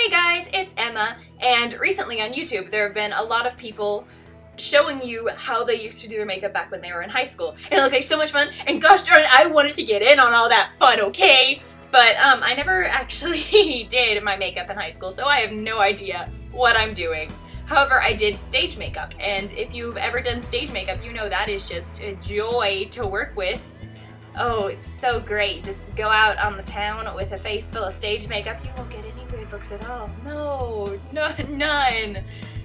Hey guys, it's Emma, and recently on YouTube there have been a lot of people showing you how they used to do their makeup back when they were in high school. And it looked like so much fun, and gosh darn it, I wanted to get in on all that fun, okay? But I never actually did my makeup in high school, so I have no idea what I'm doing. However, I did stage makeup, and if you've ever done stage makeup, you know that is just a joy to work with. Oh, it's so great. Just go out on the town with a face full of stage makeup. You won't get any weird looks at all. No, none.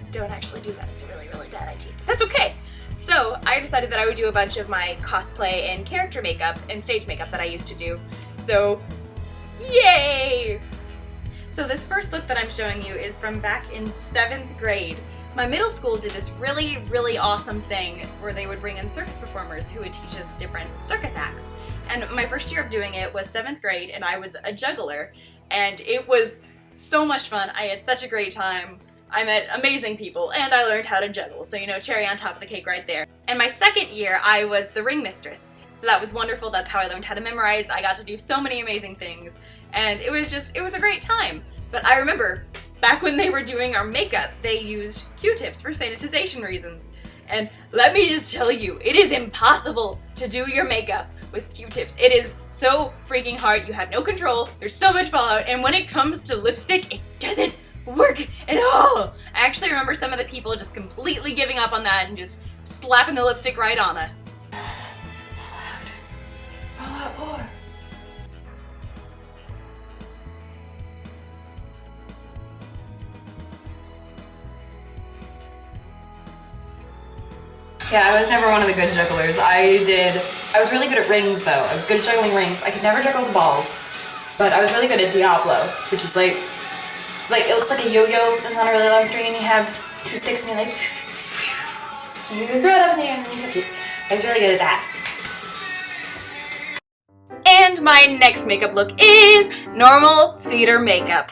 Don't actually do that. It's a really, really bad idea. That's okay. So I decided that I would do a bunch of my cosplay and character makeup and stage makeup that I used to do. So, yay! So this first look that I'm showing you is from back in 7th grade. My middle school did this really, really awesome thing where they would bring in circus performers who would teach us different circus acts. And my first year of doing it was 7th grade, and I was a juggler, and it was so much fun. I had such a great time. I met amazing people, and I learned how to juggle, so you know, cherry on top of the cake right there. And my second year, I was the ring mistress. So that was wonderful. That's how I learned how to memorize. I got to do so many amazing things, and it was a great time. But I remember, back when they were doing our makeup, they used Q-tips for sanitization reasons. And let me just tell you, it is impossible to do your makeup with Q-tips. It is so freaking hard. You have no control. There's so much fallout. And when it comes to lipstick, it doesn't work at all. I actually remember some of the people just completely giving up on that and just slapping the lipstick right on us. Fallout 4. Yeah, I was never one of the good jugglers. I was really good at rings though. I was good at juggling rings. I could never juggle the balls. But I was really good at Diablo, which is like it looks like a yo-yo that's on a really long string and you have two sticks and you're like, you throw it up in the air and then you catch it. I was really good at that. And my next makeup look is normal theater makeup.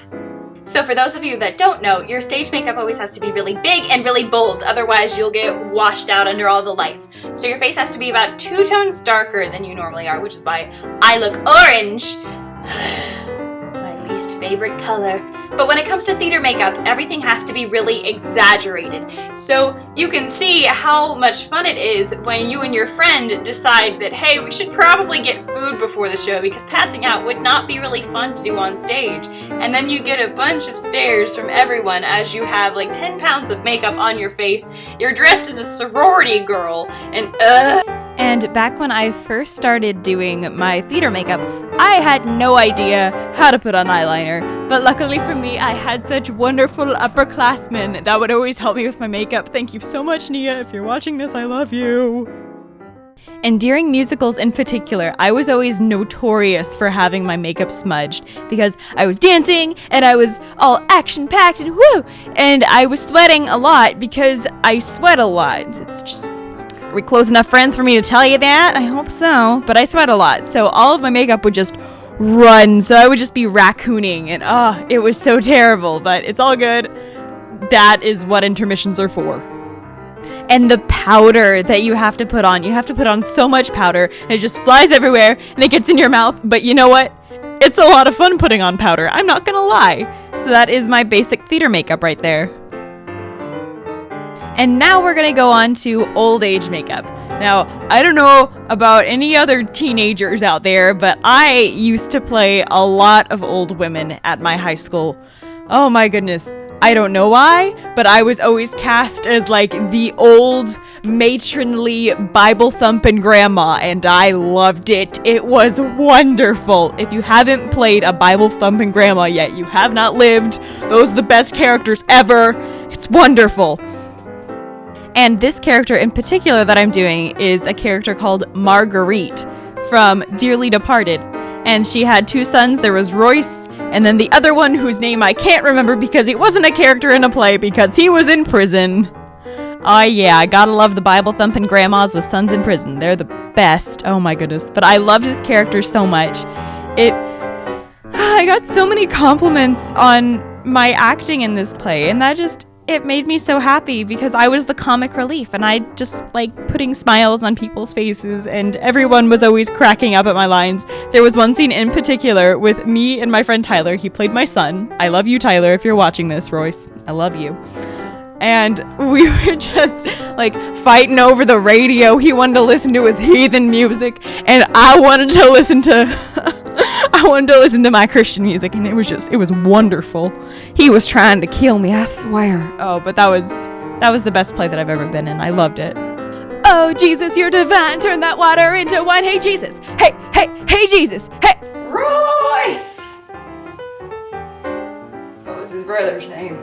So for those of you that don't know, your stage makeup always has to be really big and really bold, otherwise you'll get washed out under all the lights. So your face has to be about 2 tones darker than you normally are, which is why I look orange. My least favorite color. But when it comes to theater makeup, everything has to be really exaggerated. So you can see how much fun it is when you and your friend decide that, hey, we should probably get food before the show because passing out would not be really fun to do on stage. And then you get a bunch of stares from everyone as you have like 10 pounds of makeup on your face. You're dressed as a sorority girl, and And back when I first started doing my theater makeup, I had no idea how to put on eyeliner. But luckily for me, I had such wonderful upperclassmen that would always help me with my makeup. Thank you so much, Nia. If you're watching this, I love you. And during musicals in particular, I was always notorious for having my makeup smudged because I was dancing and I was all action-packed and woo! And I was sweating a lot because I sweat a lot. It's just... Are we close enough friends for me to tell you that? I hope so. But I sweat a lot, so all of my makeup would just run. So I would just be raccooning, and it was so terrible, but it's all good. That is what intermissions are for. And the powder that you have to put on so much powder, and it just flies everywhere, and it gets in your mouth. But you know what? It's a lot of fun putting on powder. I'm not gonna lie. So that is my basic theater makeup right there. And now we're gonna go on to old age makeup. Now, I don't know about any other teenagers out there, but I used to play a lot of old women at my high school. Oh my goodness. I don't know why, but I was always cast as like the old matronly Bible thumping grandma, and I loved it. It was wonderful. If you haven't played a Bible thumping grandma yet, you have not lived. Those are the best characters ever. It's wonderful. And this character in particular that I'm doing is a character called Marguerite from Dearly Departed. And she had 2 sons. There was Royce, and then the other one whose name I can't remember because he wasn't a character in a play because he was in prison. Oh yeah, I gotta love the Bible-thumping grandmas with sons in prison. They're the best. Oh my goodness. But I loved this character so much. I got so many compliments on my acting in this play, and that just it made me so happy because I was the comic relief and I just like putting smiles on people's faces and everyone was always cracking up at my lines. There was one scene in particular with me and my friend Tyler. He played my son. I love you, Tyler, if you're watching this, Royce. I love you. And we were just like fighting over the radio. He wanted to listen to his heathen music and I wanted to listen to my Christian music, and it was wonderful. He was trying to kill me, I swear. Oh, but that was the best play that I've ever been in. I loved it. Oh, Jesus, you're divine. Turn that water into wine. Hey, Jesus. Hey, Jesus. Hey. Royce! What was his brother's name?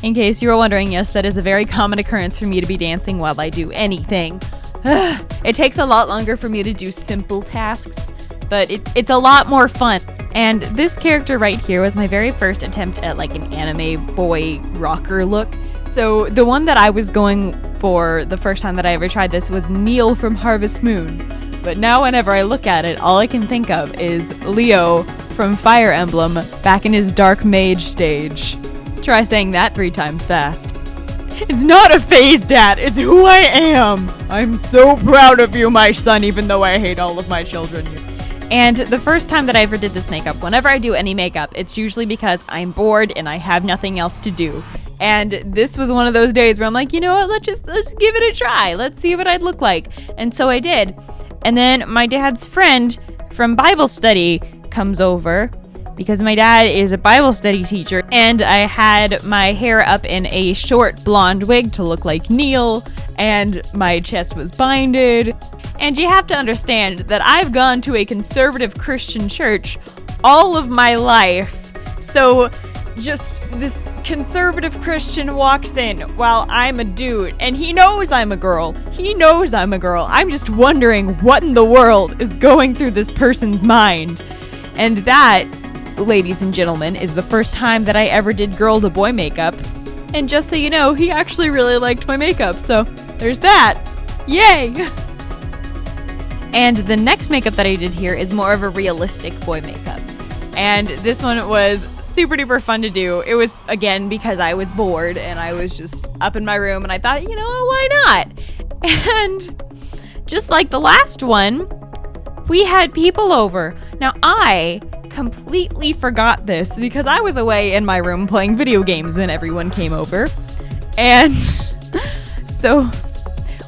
In case you were wondering, yes, that is a very common occurrence for me to be dancing while I do anything. It takes a lot longer for me to do simple tasks, but it's a lot more fun. And this character right here was my very first attempt at like an anime boy rocker look. So the one that I was going for the first time that I ever tried this was Neil from Harvest Moon. But now whenever I look at it, all I can think of is Leo from Fire Emblem back in his Dark Mage stage. Try saying that 3 times fast. It's not a phase, Dad. It's who I am. I'm so proud of you, my son, even though I hate all of my children. And the first time that I ever did this makeup, whenever I do any makeup, it's usually because I'm bored and I have nothing else to do. And this was one of those days where I'm like, you know what, let's give it a try. Let's see what I'd look like. And so I did. And then my dad's friend from Bible study comes over, because my dad is a Bible study teacher, and I had my hair up in a short blonde wig to look like Neil, and my chest was binded. And you have to understand that I've gone to a conservative Christian church all of my life. So just this conservative Christian walks in while I'm a dude, and he knows I'm a girl. I'm just wondering what in the world is going through this person's mind. And that, ladies and gentlemen, is the first time that I ever did girl to boy makeup. And just so you know, he actually really liked my makeup, so there's that. Yay! And the next makeup that I did here is more of a realistic boy makeup. And this one was super duper fun to do. It was, again, because I was bored and I was just up in my room and I thought, you know, why not? And just like the last one, we had people over. Now, I completely forgot this because I was away in my room playing video games when everyone came over. And so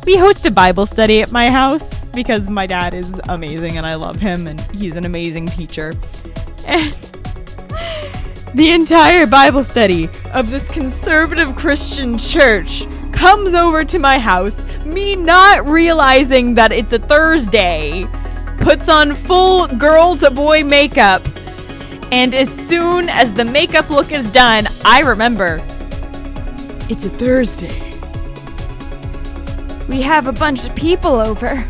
we host a Bible study at my house because my dad is amazing and I love him and he's an amazing teacher. And the entire Bible study of this conservative Christian church comes over to my house, me not realizing that it's a Thursday, puts on full girl to boy makeup, and as soon as the makeup look is done, I remember it's a Thursday. We have a bunch of people over,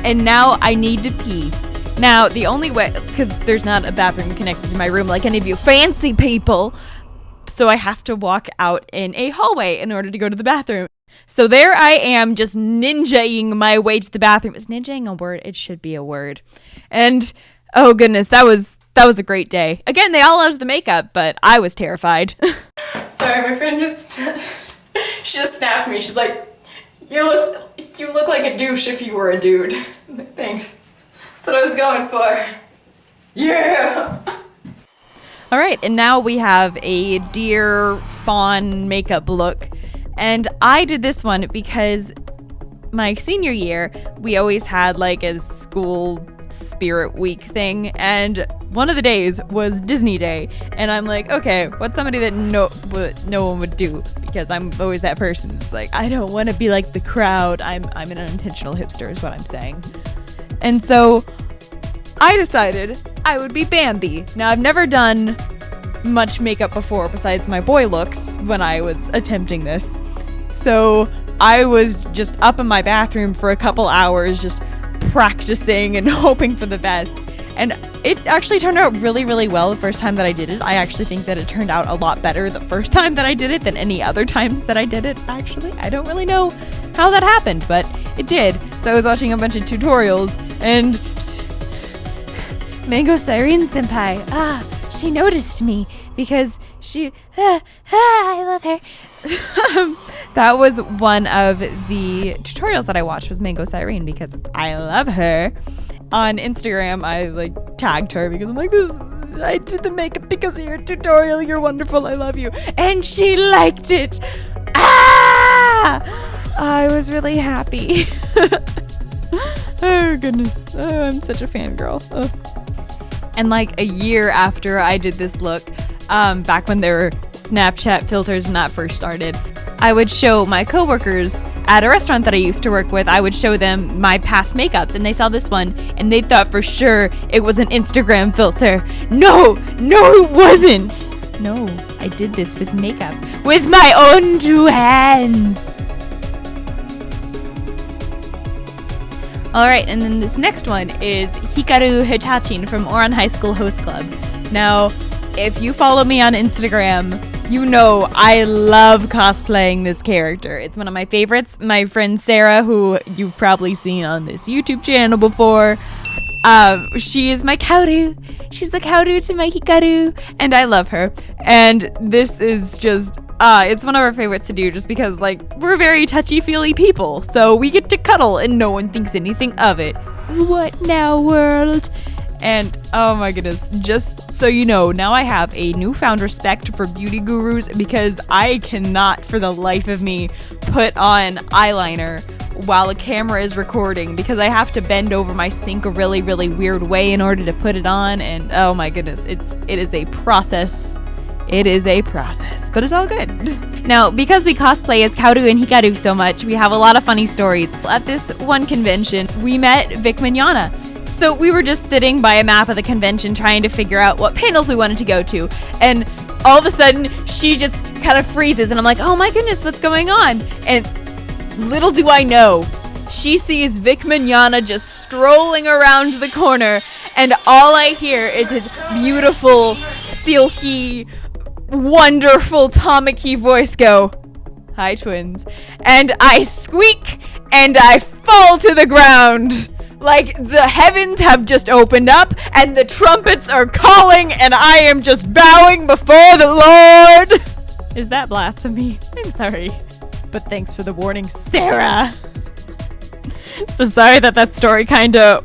and now I need to pee. Now, the only way, because there's not a bathroom connected to my room like any of you fancy people, so I have to walk out in a hallway in order to go to the bathroom. So there I am, just ninjaing my way to the bathroom. Is ninjaing a word? It should be a word. And, oh goodness, that was a great day. Again, they all loved the makeup, but I was terrified. Sorry, my friend she just snapped me. She's like, you look like a douche if you were a dude. I'm like, thanks. That's what I was going for. Yeah! Alright, and now we have a deer fawn makeup look. And I did this one because my senior year, we always had like a school spirit week thing, and one of the days was Disney Day, and I'm like, okay, what's somebody that no one would do, because I'm always that person. It's like, I don't want to be like the crowd. I'm an unintentional hipster is what I'm saying. And so I decided I would be Bambi. Now, I've never done much makeup before besides my boy looks when I was attempting this. So I was just up in my bathroom for a couple hours just practicing and hoping for the best. And it actually turned out really, really well the first time that I did it. I actually think that it turned out a lot better the first time that I did it than any other times that I did it, actually. I don't really know how that happened, but it did. So I was watching a bunch of tutorials, and Mango Siren Senpai, she noticed me because she, I love her. That was one of the tutorials that I watched, was Mango Siren, because I love her. On Instagram, I tagged her because I'm like, I did the makeup because of your tutorial. You're wonderful. I love you. And she liked it. I was really happy. Oh, goodness. Oh, I'm such a fangirl. Oh. And a year after I did this look, back when there were Snapchat filters when that first started, I would show my coworkers at a restaurant that I used to work with, I would show them my past makeups, and they saw this one, and they thought for sure it was an Instagram filter. No, it wasn't. No, I did this with makeup. With my own 2 hands. Alright, and then this next one is Hikaru Hitachi from Oran High School Host Club. Now, if you follow me on Instagram, you know I love cosplaying this character. It's one of my favorites. My friend Sarah, who you've probably seen on this YouTube channel before, she is my Kaoru. She's the Kaoru to my Hikaru, and I love her. And this is just, it's one of our favorites to do just because, we're very touchy-feely people, so we get to cuddle and no one thinks anything of it. What now, world? And oh my goodness, just so you know, now I have a newfound respect for beauty gurus because I cannot for the life of me put on eyeliner while a camera is recording because I have to bend over my sink a really, really weird way in order to put it on, and oh my goodness, it is a process. It is a process, but it's all good. Now, because we cosplay as Kaoru and Hikaru so much, we have a lot of funny stories. At this one convention, we met Vic Mignogna. So we were just sitting by a map of the convention trying to figure out what panels we wanted to go to. And all of a sudden, she just kind of freezes. And I'm like, oh my goodness, what's going on? And little do I know, she sees Vic Mignogna just strolling around the corner. And all I hear is his beautiful, silky, wonderful Tamaki voice go, "Hi, twins." And I squeak and I fall to the ground. Like the heavens have just opened up and the trumpets are calling and I am just bowing before the Lord. Is that blasphemy? I'm sorry. But thanks for the warning, Sarah. So sorry that story kind of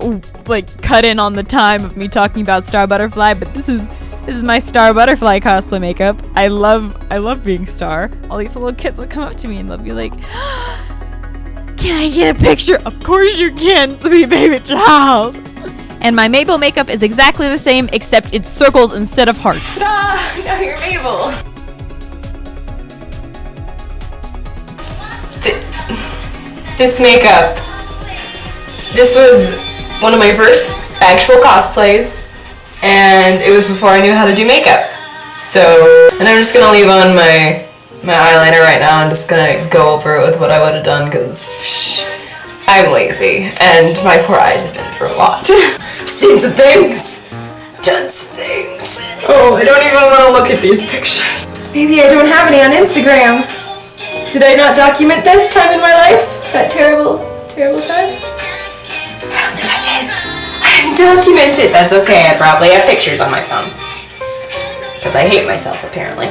cut in on the time of me talking about Star Butterfly, but this is my Star Butterfly cosplay makeup. I love being Star. All these little kids will come up to me and they'll be like, "Can I get a picture?" Of course you can, sweet baby child. And my Mabel makeup is exactly the same, except it's circles instead of hearts. Now you're Mabel. This makeup. This was one of my first actual cosplays, and it was before I knew how to do makeup. So, and I'm just gonna leave on my eyeliner right now. I'm just gonna go over it with what I would have done because I'm lazy and my poor eyes have been through a lot. I've seen some things, done some things. Oh, I don't even want to look at these pictures. Maybe I don't have any on Instagram. Did I not document this time in my life? That terrible, terrible time? I don't think I did. I didn't document it. That's okay. I probably have pictures on my phone. Because I hate myself, apparently.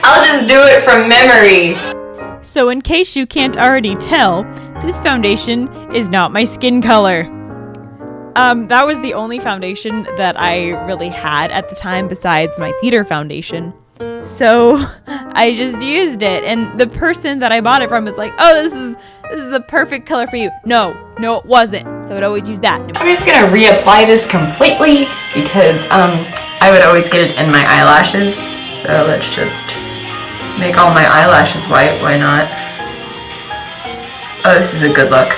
I'll just do it from memory. So in case you can't already tell, this foundation is not my skin color. That was the only foundation that I really had at the time besides my theater foundation. So I just used it, and the person that I bought it from was like, "Oh, this is the perfect color for you." No, it wasn't. So I'd always use that. I'm just gonna reapply this completely because I would always get it in my eyelashes. So let's just make all my eyelashes white. Why not? Oh, this is a good look.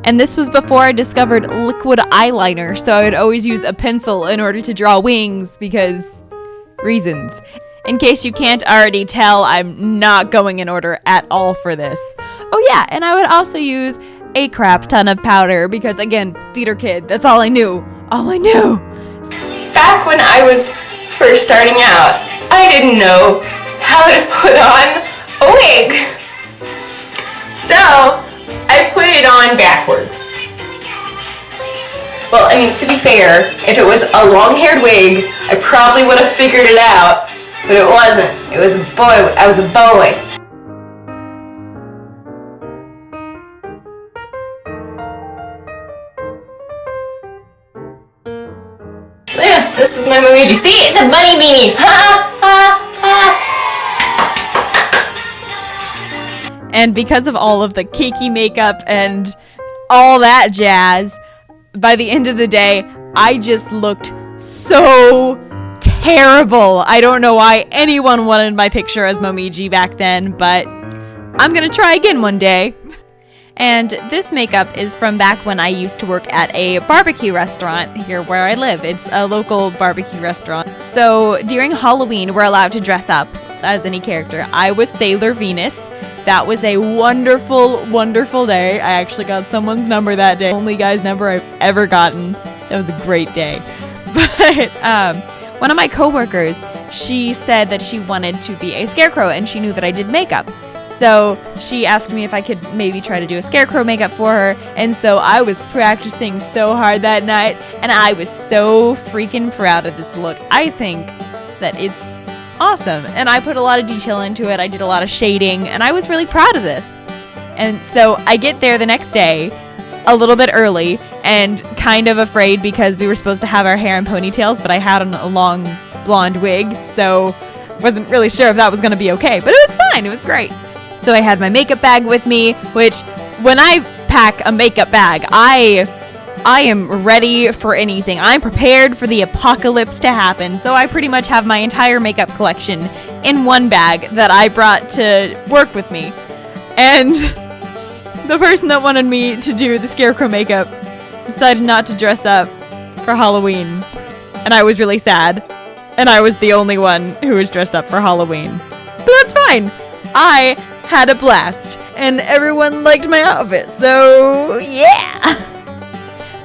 And this was before I discovered liquid eyeliner, so I would always use a pencil in order to draw wings because reasons. In case you can't already tell, I'm not going in order at all for this. Oh yeah, and I would also use a crap ton of powder because, again, theater kid, that's all I knew. All I knew. Back when I was first starting out, I didn't know how to put on a wig. So, I put it on backwards. Well, I mean, to be fair, if it was a long-haired wig, I probably would have figured it out, but it wasn't. It was a boy. I was a boy. Yeah, this is my Luigi. See, it's a bunny beanie. Ha ha ha. And because of all of the Kiki makeup and all that jazz, by the end of the day, I just looked so terrible. I don't know why anyone wanted my picture as Momiji back then, but I'm gonna try again one day. And this makeup is from back when I used to work at a barbecue restaurant here where I live. It's a local barbecue restaurant. So during Halloween, we're allowed to dress up as any character. I was Sailor Venus. That was a wonderful, wonderful day. I actually got someone's number that day. Only guy's number I've ever gotten. That was a great day. But one of my coworkers, she said that she wanted to be a Scarecrow and she knew that I did makeup. So she asked me if I could maybe try to do a Scarecrow makeup for her. And so I was practicing so hard that night and I was so freaking proud of this look. I think that it's awesome. And I put a lot of detail into it. I did a lot of shading and I was really proud of this. And so I get there the next day a little bit early and kind of afraid because we were supposed to have our hair in ponytails, but I had on a long blonde wig. So wasn't really sure if that was going to be okay, but it was fine. It was great. So I had my makeup bag with me, which when I pack a makeup bag, I am ready for anything. I'm prepared for the apocalypse to happen. So I pretty much have my entire makeup collection in one bag that I brought to work with me. And the person that wanted me to do the Scarecrow makeup decided not to dress up for Halloween. And I was really sad. And I was the only one who was dressed up for Halloween. But that's fine. I had a blast. And everyone liked my outfit. So, yeah.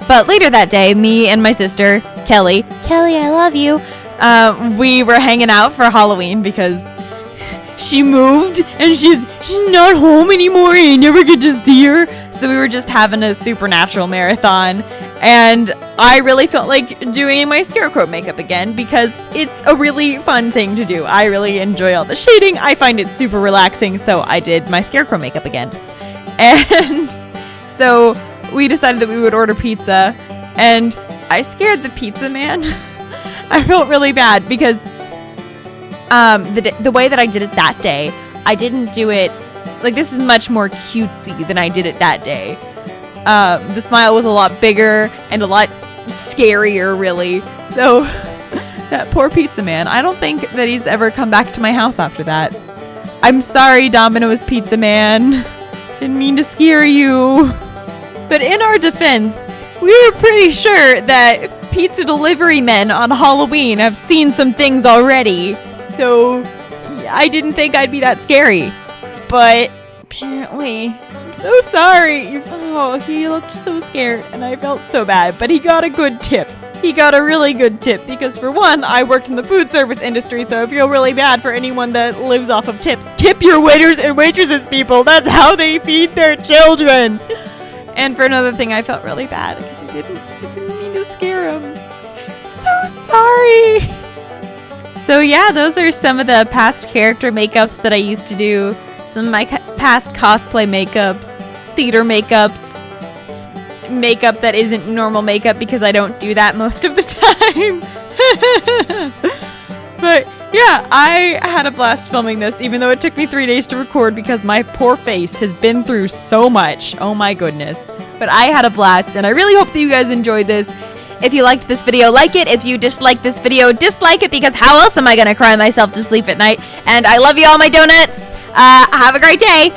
But later that day, me and my sister, Kelly, I love you, we were hanging out for Halloween because she moved and she's not home anymore and you never get to see her. So we were just having a supernatural marathon and I really felt like doing my Scarecrow makeup again because it's a really fun thing to do. I really enjoy all the shading. I find it super relaxing, so I did my Scarecrow makeup again. And so we decided that we would order pizza, and I scared the pizza man. I felt really bad because the way that I did it that day, I didn't do it, like this is much more cutesy than I did it that day. The smile was a lot bigger and a lot scarier, really. So that poor pizza man, I don't think that he's ever come back to my house after that. I'm sorry, Domino's Pizza Man. Didn't mean to scare you. But in our defense, we were pretty sure that pizza delivery men on Halloween have seen some things already. So I didn't think I'd be that scary. But apparently, I'm so sorry. Oh, he looked so scared and I felt so bad. But he got a good tip. He got a really good tip because for one, I worked in the food service industry, so I feel really bad for anyone that lives off of tips. Tip your waiters and waitresses, people. That's how they feed their children. And for another thing, I felt really bad because I didn't mean to scare him. I'm so sorry. So yeah, those are some of the past character makeups that I used to do. Some of my past cosplay makeups, theater makeups, makeup that isn't normal makeup because I don't do that most of the time. But yeah, I had a blast filming this, even though it took me 3 days to record because my poor face has been through so much. Oh my goodness. But I had a blast, and I really hope that you guys enjoyed this. If you liked this video, like it. If you disliked this video, dislike it, because how else am I gonna cry myself to sleep at night? And I love you all, my donuts. Have a great day.